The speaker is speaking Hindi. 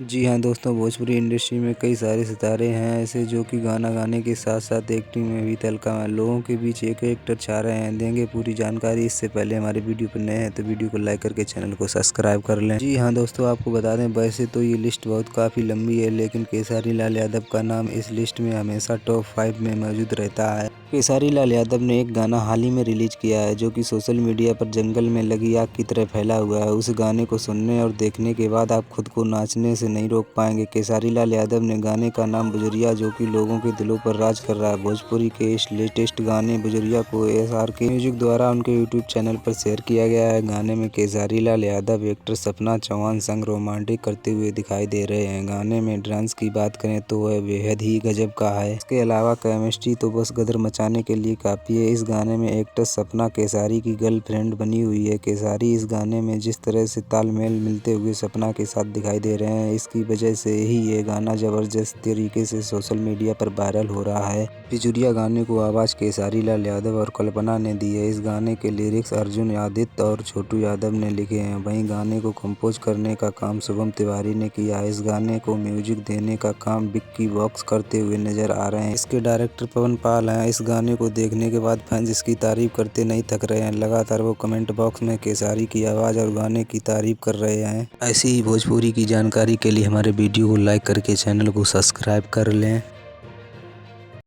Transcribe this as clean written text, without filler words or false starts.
जी हाँ दोस्तों, भोजपुरी इंडस्ट्री में कई सारे सितारे हैं ऐसे जो कि गाना गाने के साथ-साथ एक्टिंग में भी तहलका है। लोगों के बीच एक एक्टर छा रहे हैं। देंगे पूरी जानकारी। इससे पहले हमारे वीडियो पर नए हैं तो वीडियो को लाइक करके चैनल को सब्सक्राइब कर लें। जी हाँ दोस्तों, आपको बता दें वैसे तो ये लिस्ट काफ़ी लंबी है, लेकिन खेसारी लाल यादव का नाम इस लिस्ट में हमेशा टॉप 5 में मौजूद रहता है। खेसारी लाल यादव ने एक गाना हाल ही में रिलीज किया है जो कि सोशल मीडिया पर जंगल में लगी आग की तरह फैला हुआ है। उस गाने को सुनने और देखने के बाद आप खुद को नाचने से नहीं रोक पाएंगे। खेसारी लाल यादव ने गाने का नाम बुजुर्गिया जो कि लोगों के दिलों पर राज कर रहा है। भोजपुरी के इस लेटेस्ट गाने बुजुर्गिया को SRK म्यूजिक द्वारा उनके यूट्यूब चैनल पर शेयर किया गया है। गाने में खेसारी लाल यादव एक्टर सपना चौहान संग रोमांटिक करते हुए दिखाई दे रहे हैं। गाने में डांस की बात करें तो वह बेहद ही गजब का है। इसके अलावा केमिस्ट्री तो बस गदर मचाने के लिए काफ़ी है। इस गाने में एक्ट्रेस सपना खेसारी की गर्लफ्रेंड बनी हुई है। खेसारी इस गाने में जिस तरह से तालमेल मिलते हुए सपना के साथ दिखाई दे रहे हैं, इसकी वजह से ही ये गाना ज़बरदस्त तरीके से सोशल मीडिया पर वायरल हो रहा है। बिजुरिया गाने को आवाज़ खेसारी लाल यादव और कल्पना ने दी है। इस गाने के लिरिक्स अर्जुन आदित्य और छोटू यादव ने लिखे हैं। वहीं गाने को कंपोज करने का काम शुभम तिवारी ने किया है। इस गाने को म्यूजिक देने का काम विक्की वॉक्स करते हुए नजर आ रहे हैं। इसके डायरेक्टर पवन पाल हैं। इस गाने को देखने के बाद फैंस इसकी तारीफ करते नहीं थक रहे हैं। लगातार वो कमेंट बॉक्स में खेसारी की आवाज़ और गाने की तारीफ कर रहे हैं। ऐसी ही भोजपुरी की जानकारी के लिए हमारे वीडियो को लाइक करके चैनल को सब्सक्राइब कर लें।